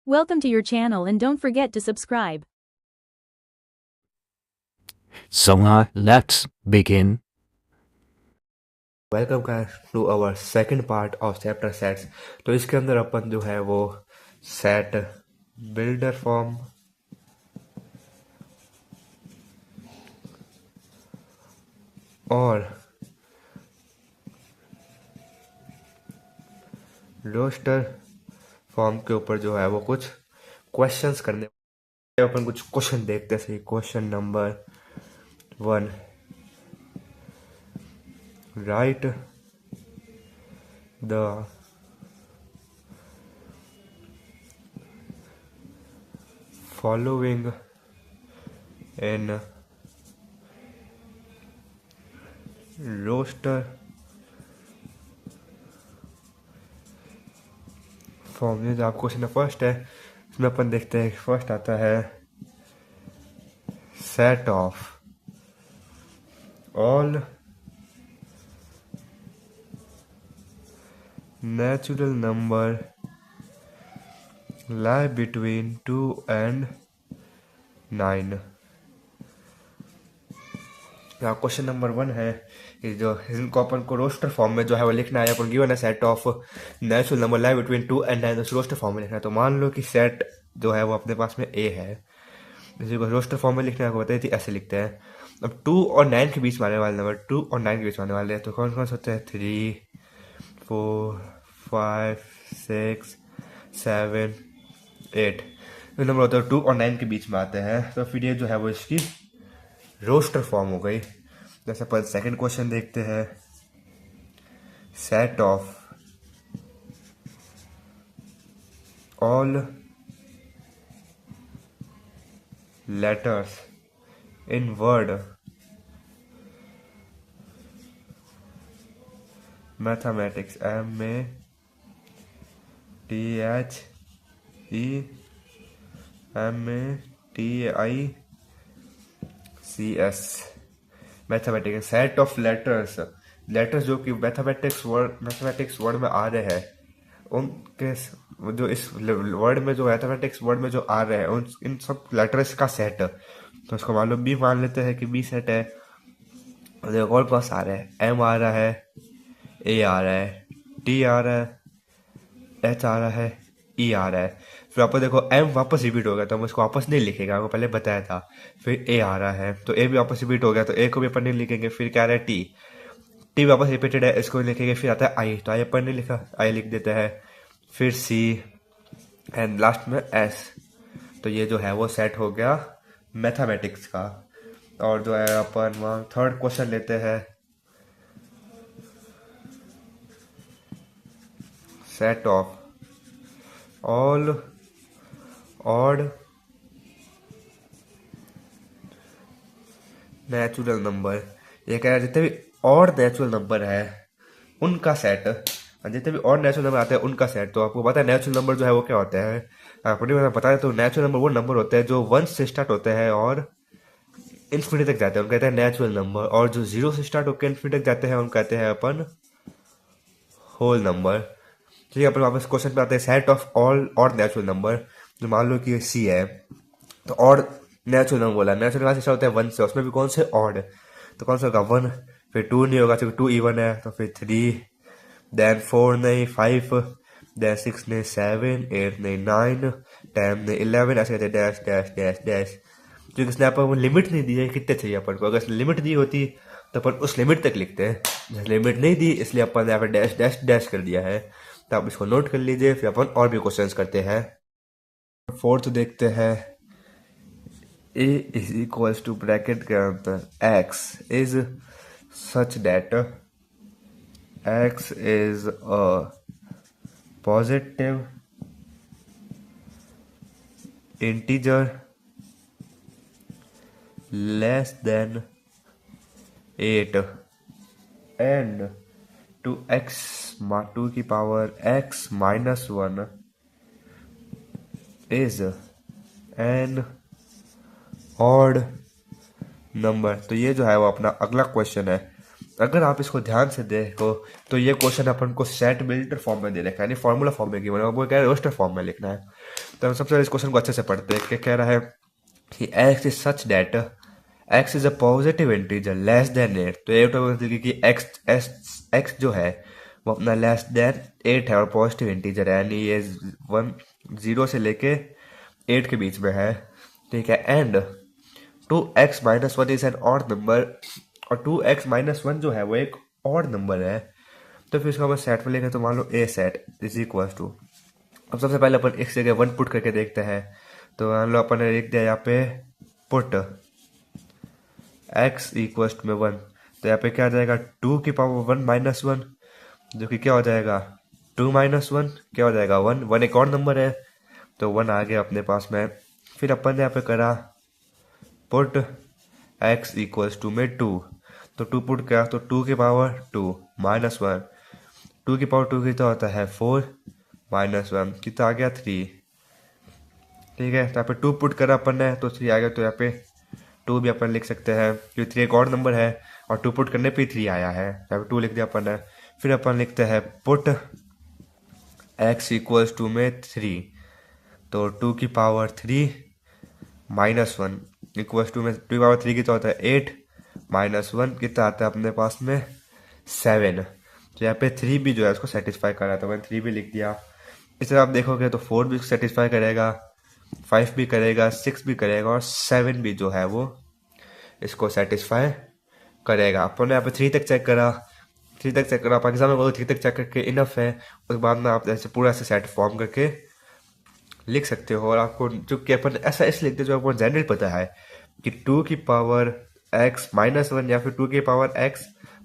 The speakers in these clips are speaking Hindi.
Welcome to your channel and don't forget to subscribe. So let's begin. Welcome guys to our second part of chapter sets. तो इसके अंदर अपन जो है वो सेट बिल्डर फॉर्म और रोस्टर फॉर्म के ऊपर जो है वो कुछ क्वेश्चंस करने। अपन कुछ क्वेश्चन देखते हैं। Question number 1, right the following in roster form. ये जो आप क्वेश्चन फर्स्ट है इसमें अपन देखते हैं फर्स्ट आता है set of all natural number lie between 2 and 9। Question number 1 है कि जो इनको अपन को रोस्टर फॉर्म में जो है वो लिखना है। अपन गिवन है set of natural number lie between 2 and 9, तो रोस्टर फॉर्म में लिखना है। तो मान लो कि सेट जो है वो अपने पास में ए है, इसी को रोस्टर फॉर्म में लिखना है। आपको बताइए ऐसे लिखते हैं। अब 2 और 9 के बीच में आने वाले नंबर 2 और 9 के बीच में आने वाले हैं, तो कौन कौन से होते हैं? 3, 4, 5, 6, 7, 8 ये नंबर होते हैं 2 और 9 के बीच में आते हैं। तो फिर ये जो है वो इसकी रोस्टर फॉर्म हो गई। जैसे अपन सेकंड क्वेश्चन देखते हैं, set of all letters in word mathematics METHEMATICS mathematics set of letters जो कि मैथमेटिक्स वर्ड में आ रहे हैं, उनके जो इस वर्ड में जो मैथमेटिक्स वर्ड में जो आ रहे हैं उन इन सब लेटर्स का सेट। तो इसको मान लो बी मान लेते हैं कि बी सेट है। देखो और पास आ रहा है, एम आ रहा है, ए आ रहा है, टी आ रहा है, एच आ रहा है, ई आ रहा है। फिर आपको देखो एम वापस रिपीट हो गया, तो हम इसको वापस नहीं लिखेगा, आपको पहले बताया था। फिर ए आ रहा है तो ए भी वापस रिपीट हो गया, तो ए को भी अपन नहीं लिखेंगे। फिर क्या आ रहा है? टी वापस रिपीटेड है, इसको लिखेंगे। फिर आता है आई, तो आई अपन नहीं लिखा, आई लिख देते हैं। फिर सी एंड लास्ट में एस। तो ये जो है वो सेट हो गया मैथमेटिक्स का। और जो है अपन वहाँ थर्ड क्वेश्चन लेते हैं, set of all odd natural number. ये कह रहा है जितने भी ऑड नेचुरल नंबर है उनका सेट, जितने भी ऑड नेचुरल नंबर आते हैं उनका सेट। तो आपको पता है नेचुरल नंबर जो है वो क्या होते हैं? आपको नहीं पता है तो नेचुरल नंबर वो नंबर होते हैं जो 1 से स्टार्ट होते हैं और इन्फिनिटी तक जाते हैं, उनको कहते हैं नेचुरल नंबर। और जो 0 से स्टार्ट होकर इन्फिनिटी तक जाते हैं उनको कहते हैं अपन होल नंबर। ठीक है, अपन वापस क्वेश्चन पे आते हैं। Set of all odd natural number, जो मान लो कि सी है, तो ऑड नेचुरल नंबर बोला, नेचुरल नंबर से होता है 1 से, उसमें भी कौन से ऑड, तो कौन सा होगा? 1। फिर 2 नहीं होगा क्योंकि 2 इवन है, तो फिर 3, देन 4 नहीं, 5, देन 6 नहीं, 7, 8 नहीं, 9, 10 नहीं, 11, ऐसे कहते हैं डैश डैश डैश डैश। क्योंकि इसने अपन लिमिट नहीं दी है कितने चाहिए अपन को। अगर लिमिट दी होती तो अपन उस लिमिट तक लिखते हैं, लिमिट नहीं दी इसलिए अपन ने यहाँ पर डैश डैश डैश कर दिया है। तो आप इसको नोट कर लीजिए। फिर अपन और भी क्वेश्चंस करते हैं। फोर्थ देखते हैं, a is equals to bracket के अंदर x is such that x is a positive integer less than 8 and two की power x minus 1 is an odd number. तो ये जो है वो अपना अगला क्वेश्चन है। अगर आप इसको ध्यान से देखो तो ये क्वेश्चन अपन को सेट बिल्डर फॉर्म में दे रखा है, यानी फॉर्मूला फॉर्म में गिवन है, वो कह रहे रोस्टर फॉर्म में लिखना है। तो हम सबसे पहले इस क्वेश्चन को अच्छे से पढ़ते हैं कि कह रहा है कि x is such that x is a positive integer less than 8। तो ये तो कि x जो है वो अपना लेस देन 8 है और पॉजिटिव इंटीजर है, यानी ये 0 से लेके 8 के बीच में है, ठीक है। And 2x minus 1 is an odd number, और 2x माइनस 1 जो है वो एक ऑड नंबर है। तो फिर इसको हम सेट में लेंगे, तो मान लो a set is equal to, अब सबसे पहले अपन एक जगह 1 पुट करके देखते हैं। तो मान लो अपन ने लिख दिया यहाँ पे पुट x इक्वल में 1, तो यहाँ पे क्या आ जाएगा 2 की पावर 1 माइनस 1, जो कि क्या हो जाएगा 2 माइनस 1 क्या हो जाएगा 1, 1 एक और नंबर है तो 1 आ गया अपने पास में। फिर अपन ने यहाँ पे करा पुट x इक्वल्स टू में 2, तो 2 पुट किया तो 2 की पावर 2 माइनस 1, 2 की पावर 2 कितना होता है 4 माइनस 1 कितना आ गया 3, ठीक है। तो यहाँ पे 2 पुट करा अपन ने तो 3 आ गया, तो यहाँ पे 2 भी अपन लिख सकते हैं क्योंकि 3 एक और नंबर है और 2 पुट करने पे 3 आया है, यहाँ पे 2 लिख दिया अपन ने। फिर अपन लिखते हैं पुट x इक्वल्स टू में 3, तो 2 की पावर 3 माइनस 1 इक्वल्स टू में 2 की पावर 3 कितना होता है 8 माइनस 1 कितना आता है अपने पास में 7। तो यहाँ पे 3 भी जो है उसको सेटिस्फाई कर रहा है, तो मैंने 3 भी लिख दिया। इस तरह आप देखोगे तो 4 भी सेटिस्फाई करेगा, 5 भी करेगा, 6 भी करेगा और 7 भी जो है वो इसको सेटिस्फाई करेगा। अपन ने यहाँ पे 3 तक चेक करा, 3 तक चेक करा, पाकिस्तान में बोलो 3 तक चेक करके इनफ है। उसके बाद में आप ऐसे पूरा से सेट फॉर्म करके लिख सकते हो। और आपको चूंकि अपन ऐसा इसलिए लिखते जो आपको जनरल पता है कि 2 की पावर x माइनस 1 या फिर 2 की पावर x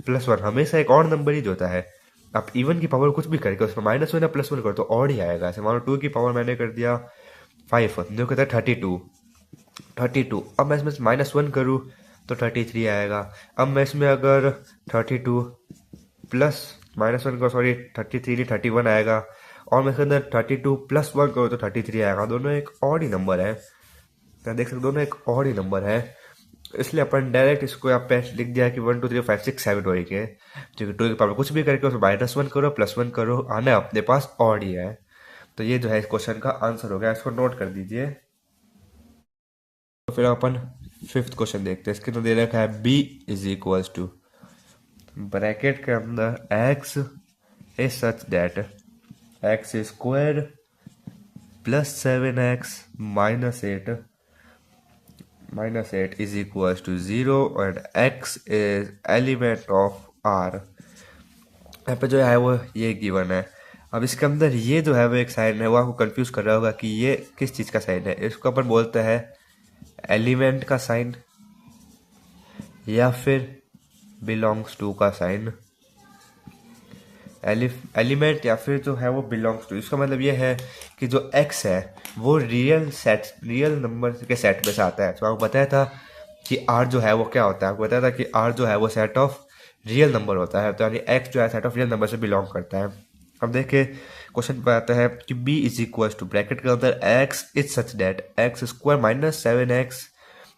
प्लस 1 हमेशा एक और नंबर ही जो होता है। आप इवन की पावर कुछ भी करके उसमें माइनस 1 या प्लस 1 करो तो और ही आएगा। ऐसे मान लो 2 की पावर मैंने कर दिया 5 जो कहता है 32। अब मैं इसमें माइनस 1 करूँ तो 33 आएगा। अब मैं इसमें अगर 32 प्लस माइनस 1 को 33 नहीं 31 आएगा, और मैं इसके अंदर 32 प्लस 1 करूँ तो 33 आएगा। दोनों एक और ही नंबर है, तो देख सकते दोनों एक और ही नंबर है, इसलिए अपन डायरेक्ट इसको यहाँ पे लिख दिया कि 1 2 3 5 6 7 8 के, जो कि 2 की पावर कुछ भी करके उसमें माइनस 1 करो प्लस 1 करो, आना अपने पास और ही है। तो ये जो है इस क्वेश्चन का आंसर हो गया, इसको नोट कर दीजिए। तो फिर अपन 5th क्वेश्चन देखते हैं। इसके तो दे रखा है b is equals to bracket के अंदर x is such that x square plus 7x minus 8 is equals to 0 and x is element of r। यहाँ पे जो है वो ये गिवन है। अब इसके अंदर ये जो है वो एक साइन है, वो आपको कंफ्यूज कर रहा होगा कि ये किस चीज़ का साइन है। इसको अपन बोलते हैं एलिमेंट का साइन या फिर बिलोंग्स टू का साइन। एलिमेंट या फिर जो है वो बिलोंग्स टू, इसका मतलब ये है कि जो x है वो रियल नंबर के सेट में से आता है। तो आपको बताया था कि r जो है वो क्या होता है, आपको बताया था कि r जो है वो सेट ऑफ रियल नंबर होता है, तो यानी x जो है सेट ऑफ रियल नंबर से बिलोंग करता है। अब देखिए क्वेश्चन पर आता है कि b is equal to bracket के अंदर x is such that x square minus 7x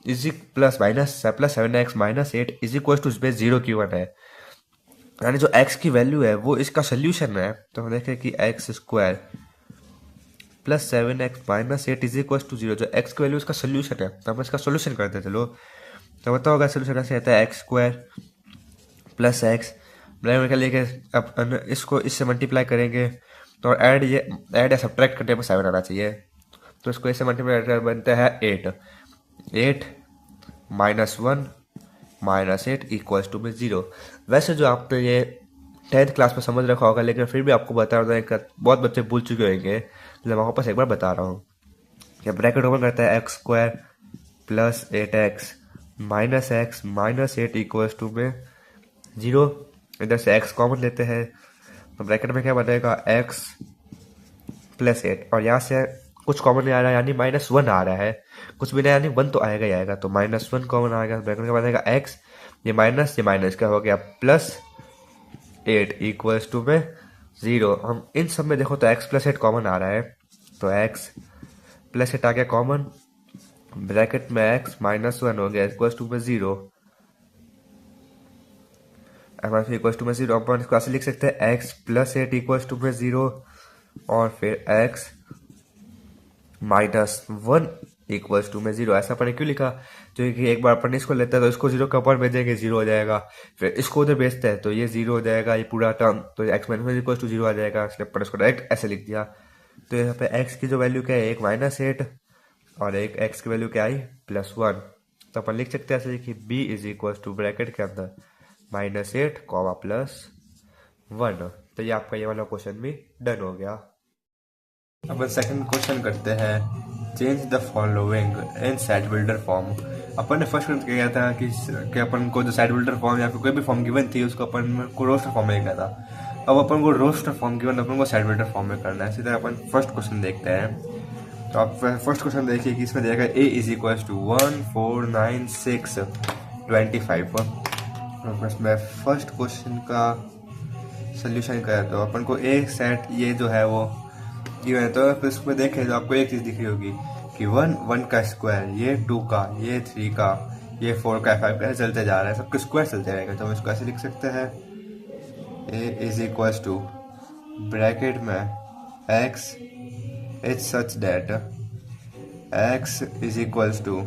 is plus 7x minus 8 is equal to space 0 की 1 है, यानी जो x की वैल्यू है वो इसका सोल्यूशन है। तो हम देखें कि x square plus 7x minus 8 is equal to 0, जो x की वैल्यू इसका सोल्यूशन है, तो हम इसका सोल्यूशन करते हैं। चलो तो बताओ होगा सोल्यूशन ऐसे आता है x square plus x bracket में लेके अब इसको इससे मल्टीप्लाई करेंगे तो ऐड या सब्ट्रैक्ट करने पर 7 आना चाहिए, तो इसको इससे मल्टीप्लाई बनता है 8 माइनस 1 माइनस 8 इक्वल्स टू में 0। वैसे जो आपने ये 10th क्लास में समझ रखा होगा, लेकिन फिर भी आपको बता रहा हूँ, बहुत बच्चे भूल चुके होंगे, इसलिए मैं आपको पास एक बार बता रहा हूँ कि ब्रैकेट ओपन करता है x square plus 8x minus 8 equals to में 0। इधर से x कॉमन लेते हैं तो ब्रैकेट में क्या बनेगा x प्लस 8, और यहाँ से कुछ कॉमन नहीं आ रहा है यानी माइनस 1 आ रहा है, कुछ भी नहीं यानी 1 तो आएगा ही आएगा, तो माइनस 1 कॉमन आएगा। ब्रैकेट में बनेगा x, ये माइनस क्या हो गया प्लस 8 इक्वल्स टू में 0। हम इन सब में देखो तो x प्लस 8 कॉमन आ रहा है, तो x प्लस 8 आ गया कॉमन, ब्रैकेट में x माइनस 1 हो गया इक्वल्स टू में 0, इक्वल्स टू में 0। अपन इसको ऐसे लिख सकते हैं x प्लस 8 इक्वल्स टू में 0 और फिर x -1 इक्वल्स टू में 0। ऐसा अपन ने क्यों लिखा? तो कि एक बार अपन इसको लेते हैं तो इसको 0 का ऊपर भेजेंगे 0 हो जाएगा, फिर इसको उधर भेजते हैं तो ये 0 हो जाएगा, ये पूरा टर्म, तो x माइनस इक्वल्स टू 0 आ जाएगा, इसलिए अपन इसको डायरेक्ट ऐसे लिख दिया। तो यहाँ पे x की जो वैल्यू क्या है, एक -8 और एक x की वैल्यू क्या आई +1। तो अपन लिख सकते हैं ऐसे कि b is equals to bracket के अंदर -8 कॉमा +1। तो ये आपका ये वाला क्वेश्चन भी डन हो गया। अपन सेकंड क्वेश्चन करते हैं, change the following in set builder form. अपन ने फर्स्ट किया था कि अपन को जो सेट बिल्डर फॉर्म या फिर कोई भी फॉर्म गिवन थी उसको अपन को रोस्टर फॉर्म में लिखा था। अब अपन को रोस्टर फॉर्म गिवन अपन को सेट बिल्डर फॉर्म में करना है। इसी तरह अपन फर्स्ट क्वेश्चन देखते हैं। तो आप फर्स्ट क्वेश्चन देखिए कि इसमें देगा a इज इक्वल टू 1 4 9 6 25। मैं फर्स्ट क्वेश्चन का सोल्यूशन करा तो अपन को एक सेट ये जो है वो गिवन है। तो फिर इसमें देखें तो आपको एक चीज़ दिख रही होगी कि 1 का स्क्वायर, ये 2 का, ये 3 का, ये 4 का, 5 का, ऐसे चलते जा रहा है, सबके स्क्वायर चलते रहेंगे। तो हम इसको ऐसे लिख सकते हैं, a is equal to bracket में x is such that x is equal to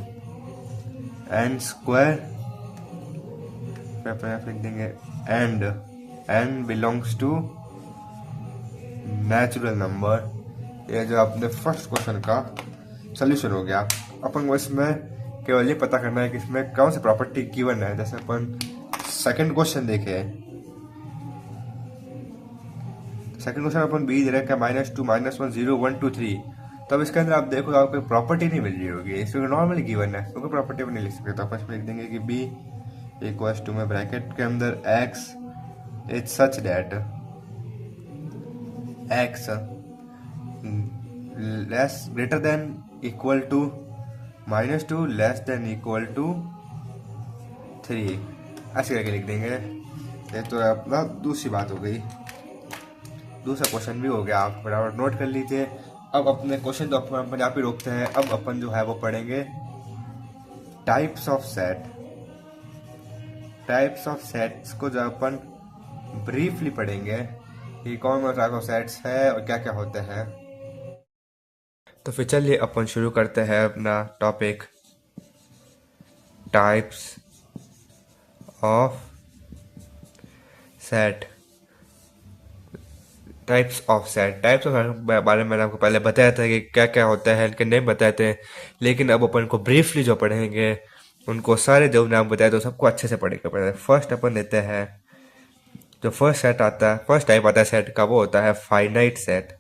n square, लिख देंगे and n belongs to natural number. ये जो आपने फर्स्ट क्वेश्चन का सोल्यूशन हो गया। अपन को इसमें केवल ये पता करना है कि इसमें कौन सी प्रॉपर्टी गिवन है। जैसे अपन सेकंड क्वेश्चन देखे, सेकंड क्वेश्चन अपन बी दे रखा है -2 -1 0 1 2 3। तो अब इसके अंदर आप देखो आपको प्रॉपर्टी नहीं मिल रही होगी, इसमें नॉर्मली गिवन है, क्योंकि प्रॉपर्टी भी नहीं लिख सकते। तो अपन इसमें लिख देंगे कि बी इक्वल्स टू में ब्रैकेट के अंदर x is such that x less greater than equal to -2 less than equal to 3, ऐसे करके लिख देंगे। ये तो अपना दूसरी बात हो गई, दूसरा क्वेश्चन भी हो गया। आप बराबर नोट कर लीजिए। अब अपने क्वेश्चन तो अपन यहाँ पे रोकते हैं। अब अपन जो है वो पढ़ेंगे types of set. Types of sets को जो अपन ब्रीफली पढ़ेंगे कि कौन कौन टाइप ऑफ सेट्स है और क्या क्या होते हैं। तो फिर चलिए अपन शुरू करते हैं अपना topic, types of set. Types of set, types of set के बारे में मैंने आपको पहले बताया था कि क्या क्या होता है, इनके नेम बताए थे। लेकिन अब अपन को ब्रीफली जो पढ़ेंगे उनको सारे जो नाम बताए तो सबको अच्छे से पढ़ेंगे पहले। फर्स्ट अपन लेते हैं, जो फर्स्ट सेट आता है, फर्स्ट टाइप आता है सेट का, वो होता है फाइनाइट सेट।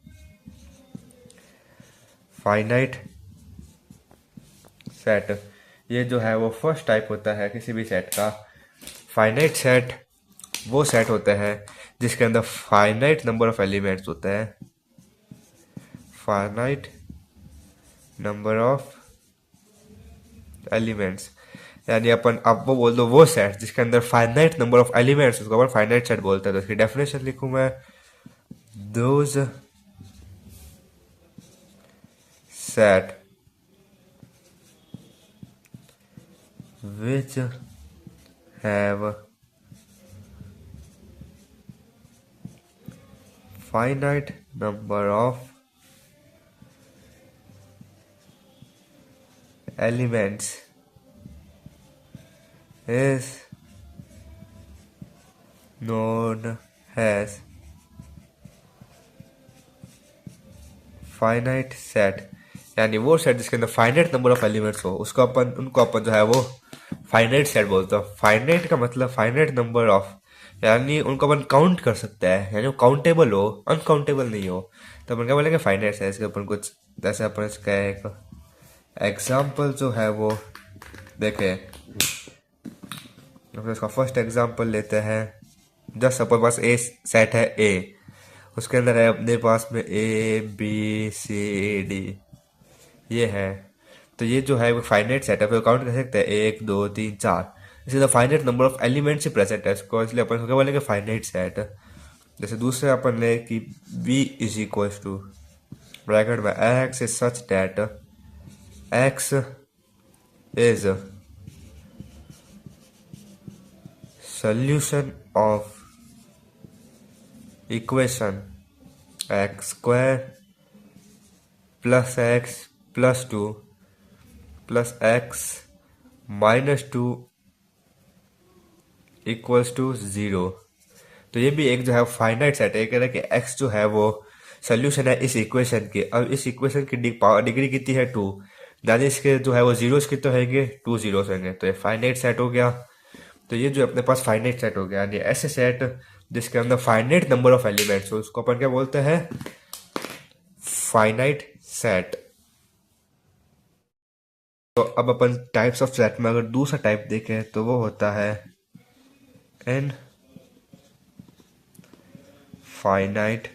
फाइनाइट सेट ये जो है वो फर्स्ट टाइप होता है किसी भी सेट का। फाइनाइट सेट वो सेट होता है जिसके अंदर फाइनाइट नंबर ऑफ एलिमेंट्स होते हैं। फाइनाइट नंबर ऑफ एलिमेंट्स, यानी अपन अब वो बोल दो वो सेट जिसके अंदर फाइनाइट नंबर ऑफ एलिमेंट्स, उसको अपन फाइनाइट सेट बोलते हैं। तो इसकी डेफिनेशन लिखूं मैं, those set which have finite number of elements is known as finite set. यानी वो सेट जिसके अंदर फाइनाइट नंबर ऑफ एलिमेंट्स हो उसको अपन उनको अपन जो है वो फाइनाइट सेट बोलते हैं। फाइनाइट का मतलब फाइनाइट नंबर ऑफ, यानी उनको अपन काउंट कर सकते हैं, यानी वो काउंटेबल हो, अनकाउंटेबल नहीं हो। तो अपन क्या बोलेंगे फाइनाइट सेट। इसके अपन कुछ जैसे अपन इसका एक एग्जाम्पल जो है वो देखें, तो इसका फर्स्ट एग्जाम्पल लेते हैं। जस्ट अपन पास ए सेट है ए, उसके अंदर है अपने पास में ए बी सी डी ये है। तो ये जो है वो फाइनाइट सेट है, फिर काउंट कर सकते हैं 1 2 3 4। इसी तरह finite number of elements he present है इसको, इसलिए अपन क्या बोलेंगे फाइनाइट सेट। जैसे दूसरे अपन ले कि b is equal to bracket में x is such that x is solution of equation x square plus x +2 plus x -2 equals to 0। तो ये भी एक जो है फाइनाइट सेट है। कह रहा है कि x जो है वो सोल्यूशन है इस इक्वेशन की। अब इस इक्वेशन की डिग्री कितनी है 2, यानी इसके जो है वो जीरोस कितने होंगे 2 जीरोस होंगे। तो ये फाइनाइट सेट हो गया। तो ये जो अपने पास फाइनाइट सेट हो गया, यानी ऐसे सेट जिसके अंदर फाइनाइट नंबर ऑफ एलिमेंट्स हो उसको अपन क्या बोलते हैं, फाइनाइट सेट। तो अब अपन टाइप्स ऑफ सेट में अगर दूसरा टाइप देखें तो वो होता है एन फाइनाइट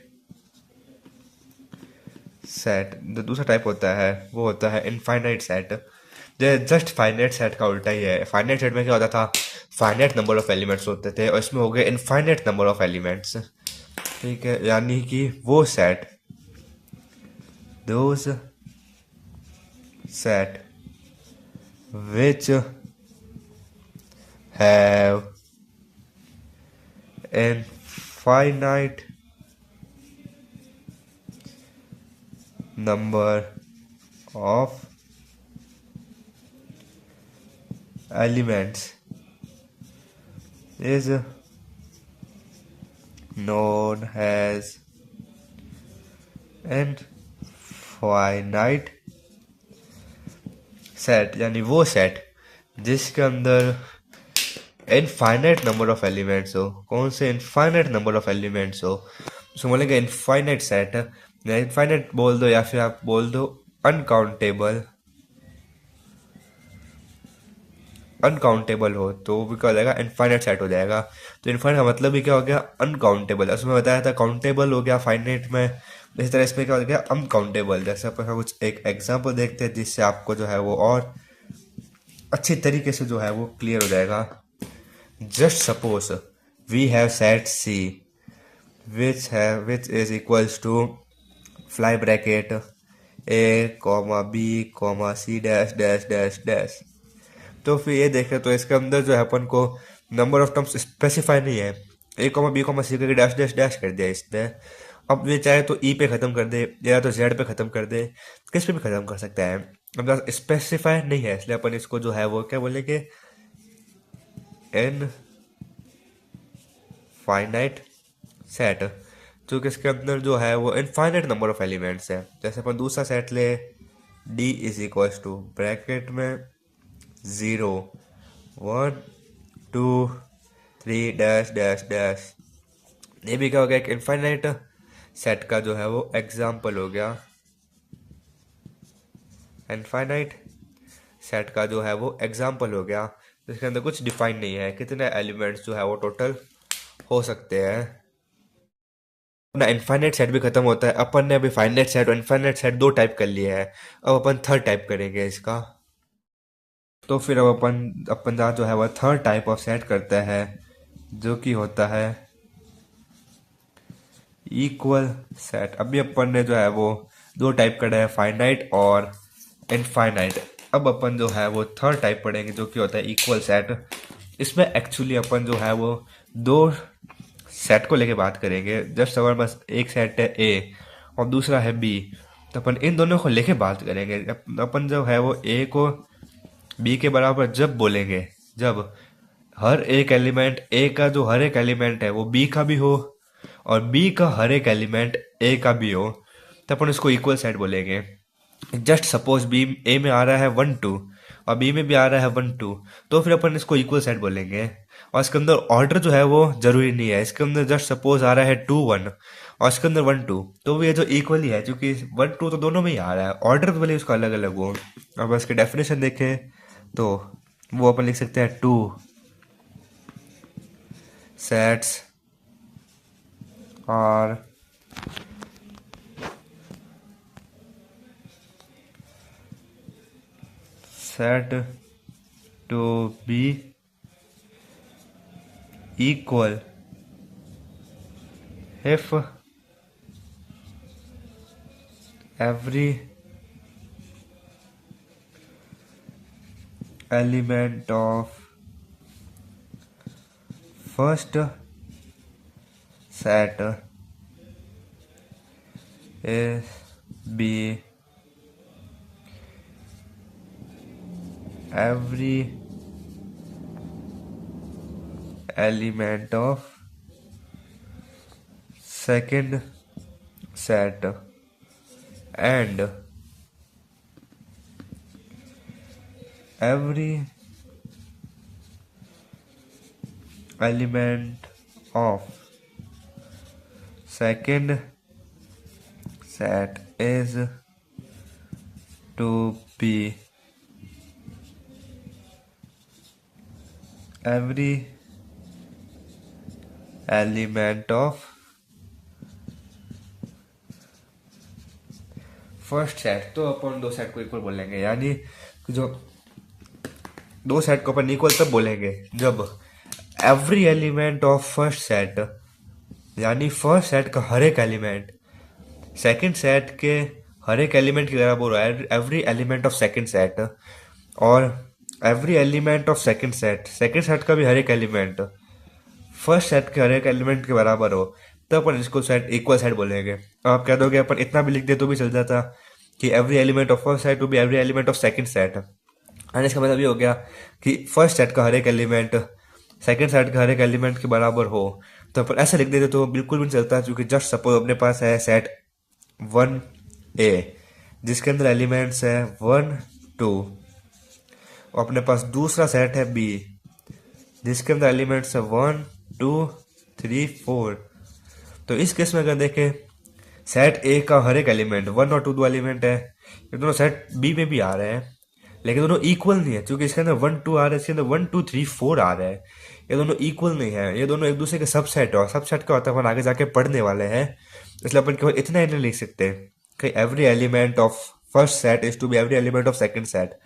सेट। जो दूसरा टाइप होता है वो होता है इनफाइनाइट सेट। जो जस्ट फाइनाइट सेट का उल्टा ही है। फाइनाइट सेट में क्या होता था, फाइनाइट नंबर ऑफ एलिमेंट्स होते थे, और इसमें हो गए इनफाइनाइट नंबर ऑफ एलिमेंट्स। ठीक है, यानी कि वो set, those set which have infinite number of elements is known as infinite set. यानी वो सेट जिसके अंदर इनफाइनाइट नंबर ऑफ एलिमेंट्स हो। कौन से इनफाइनाइट नंबर ऑफ एलिमेंट्स हो उसको बोलेंगे इनफाइनाइट सेट। या इनफाइनाइट बोल दो या फिर आप बोल दो अनकाउंटेबल, अनकाउंटेबल हो तो वो भी क्या हो जाएगा, इनफाइनाइट सेट हो जाएगा। तो इनफाइनाइट का मतलब भी क्या हो गया, अनकाउंटेबल। उसमें बताया था काउंटेबल हो गया फाइनाइट में, इस तरह इसमें क्या हो गया, अनकाउंटेबल। जैसे अपन कुछ एक एग्जांपल देखते हैं जिससे आपको जो है वो और अच्छी तरीके से जो है वो क्लियर हो जाएगा। Just suppose we have set C which is equals to fly bracket A comma B comma C dash dash dash dash. तो फिर ये देखें तो इसके अंदर जो है अपन को नंबर ऑफ टर्म्स स्पेसिफाई नहीं है। ए कॉमा बी कॉमा सी करके डैश डैश डैश कर दिया इसने। अब ये चाहे तो ई पे ख़त्म कर दे या तो जेड पे ख़त्म कर दे, किस पे भी ख़त्म कर सकता है। अब स्पेसिफाई नहीं है इसलिए अपन इसको जो है वो क्या बोलेंगे, एन फाइनाइट सेट, जो कि इसके अंदर जो है वो इनफाइनाइट नंबर ऑफ एलिमेंट्स है। जैसे अपन दूसरा सेट ले, D is equals to bracket में 0 1 2 3 डैश डैश डैश। ये भी क्या हो गया, एक इनफाइनाइट सेट का जो है वो एग्जाम्पल हो गया। इनफाइनाइट सेट का जो है वो एग्जाम्पल हो गया जिसके अंदर कुछ डिफाइन नहीं है कितने एलिमेंट्स जो है वो टोटल हो सकते हैं। अपना इनफाइनाइट सेट भी खत्म होता है। अपन ने अभी फाइनाइट सेट और इनफाइनाइट सेट दो टाइप कर लिए है। अब अपन थर्ड टाइप करेंगे इसका। तो फिर अब अपन जो है वो थर्ड टाइप ऑफ सेट करता है जो कि होता है इक्वल सेट। अभी अपन ने जो है वो दो टाइप करे हैं, फाइनाइट और इनफाइनाइट। अब अपन जो है वो थर्ड टाइप पढ़ेंगे जो कि होता है इक्वल सेट। इसमें एक्चुअली अपन जो है वो दो सेट को लेके बात करेंगे। जस्ट अगर बस एक सेट है ए और दूसरा है बी, तो अपन इन दोनों को लेके बात करेंगे। अपन जो है वो ए को बी के बराबर जब बोलेंगे जब हर एक एलिमेंट ए का जो हर एक एलिमेंट है वो बी का भी हो और बी का हर एक एलिमेंट ए का भी हो, तो अपन उसको इक्वल सेट बोलेंगे। जस्ट सपोज बी ए में आ रहा है 1 2 और बी में भी आ रहा है 1 2, तो फिर अपन इसको इक्वल सेट बोलेंगे। और इसके अंदर ऑर्डर जो है वो जरूरी नहीं है। इसके अंदर जस्ट सपोज आ रहा है 2 1 और इसके अंदर 1 2, तो ये जो इक्वल ही है क्योंकि 1 2 तो दोनों में ही आ रहा है, ऑर्डर तो भले उसका अलग अलग हो। अब इसकी डेफिनेशन देखें तो वो अपन लिख सकते हैं 2 sets are said to be equal if every element of first set is be every element of second set and every element of second set is to be every element of first set. तो अपन दो सेट को इक्वल बोलेंगे, यानी जो दो सेट को अपन इक्वल तब बोलेंगे जब every element of first set, यानी फर्स्ट सेट का हर एक एलिमेंट सेकंड सेट के हर एक एलिमेंट के बराबर हो। Every element of second set और every element of second set का भी हर एक एलिमेंट फर्स्ट सेट के हर एक एलिमेंट के बराबर हो, तब अपन इसको सेट इक्वल सेट बोलेंगे। आप कह दोगे अपन इतना भी लिख दे तो भी चल जाता कि every element of first set to be every element of second set. यानी इसका मतलब ये हो गया कि फर्स्ट सेट का हर एक एलिमेंट सेकंड सेट का हर एक एलिमेंट के बराबर हो। तो अपन ऐसे लिख देते तो बिल्कुल भी नहीं चलता, क्योंकि जस्ट सपोज अपने पास है सेट 1A जिसके अंदर एलिमेंट्स है 1 2, और अपने पास दूसरा सेट है B जिसके अंदर एलिमेंट्स है 1 2 3 4। तो इस केस में अगर देखें सेट ए का हर एक एलिमेंट 1 और 2 दो एलिमेंट है, ये दोनों सेट बी में भी आ रहे हैं लेकिन दोनों इक्वल नहीं है, क्योंकि इसके अंदर 1 2 आ रहा है, इसके अंदर 1 2 3 4 आ रहा है। ये दोनों इक्वल नहीं है, ये दोनों एक दूसरे के सबसेट, और सबसेट का होता है अपन आगे जाके पढ़ने वाले हैं, इसलिए अपन केवल इतना ही नहीं लिख सकते कि every element of first set is to be every element of second set.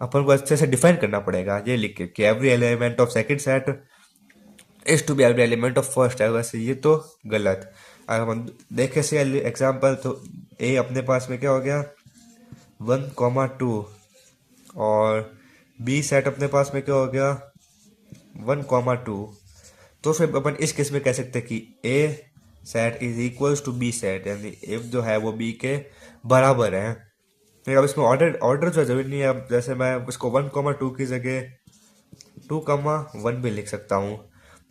अपन को अच्छे से डिफाइन करना पड़ेगा ये लिख के कि every element of second set is to be every element of first है। वैसे ये तो गलत। अगर हम देखें से एग्जाम्पल, तो ए अपने पास में क्या हो गया 1 2, और बी सेट अपने पास में क्या हो गया 1 2। तो फिर अपन इस केस में कह सकते हैं कि A set is equals to B set, यानी इफ जो है वो बी के बराबर है। फिर अब इसमें ऑर्डर जो जरूरी नहीं है। अब जैसे मैं इसको 1 2 की जगह 2 1 भी लिख सकता हूँ,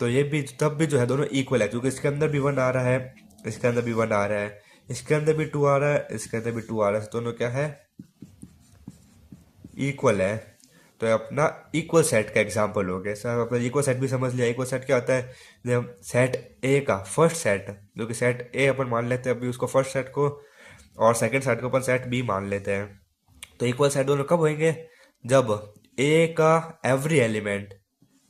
तो ये भी तब भी जो है दोनों इक्वल है, क्योंकि इसके अंदर भी 1 आ रहा है, इसके अंदर भी 1 आ रहा है, इसके अंदर भी 2 आ रहा है, इसके अंदर भी 2 आ रहा है, दोनों क्या है इक्वल है। तो ये अपना इक्वल सेट का एग्जांपल हो गया। सर अपना इक्वल सेट भी समझ लिया। इक्वल सेट क्या होता है, जब सेट ए का फर्स्ट सेट, जो कि सेट ए अपन मान लेते हैं अभी उसको फर्स्ट सेट को, और सेकंड सेट को अपन सेट बी मान लेते हैं। तो इक्वल सेट दोनों कब होंगे, जब ए का एवरी एलिमेंट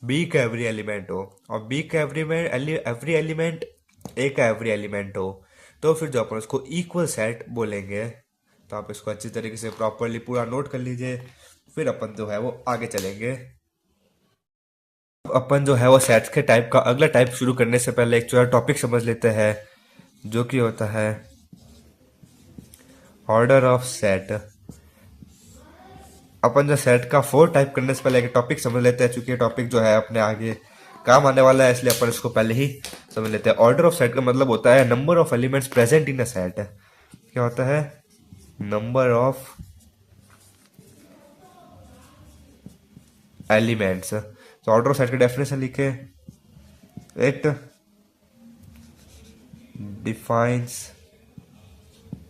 बी का एवरी एलिमेंट हो, और बी का एवरी एलिमेंट ए का एवरी एलिमेंट हो, तो फिर जो अपन उसको इक्वल सेट बोलेंगे। तो आप इसको अच्छी तरीके से प्रॉपरली पूरा नोट कर लीजिए, फिर अपन जो है वो आगे चलेंगे। अपन जो है वो सेट्स के टाइप का अगला टाइप शुरू करने से पहले एक छोटा टॉपिक समझ लेते हैं, जो कि होता है ऑर्डर ऑफ सेट। अपन जो सेट का 4 टाइप करने से पहले एक टॉपिक समझ लेते हैं, चूंकि टॉपिक जो है अपने आगे काम आने वाला है, इसलिए अपन इसको पहले ही समझ लेते हैं। ऑर्डर ऑफ सेट का मतलब होता है number of elements present in a set. क्या होता है, नंबर ऑफ एलिमेंट्स। तो ऑर्डर ऑफ सेट का डेफिनेशन लिखे, it defines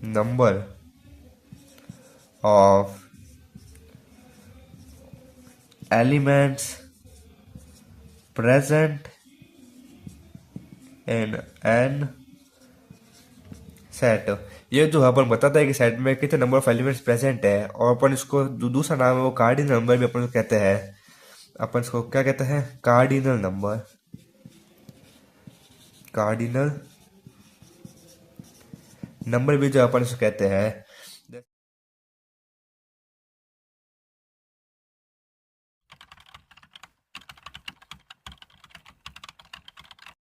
number of elements present in an set। ये जो अपन बताता है कि सेट में कितने नंबर ऑफ एलिमेंट्स प्रेजेंट है, और अपन इसको जो दूसरा नाम है वो कार्डिनल नंबर भी अपन कहते हैं। अपन इसको क्या कहते हैं, कार्डिनल नंबर। कार्डिनल नंबर भी जो अपन इसको कहते हैं।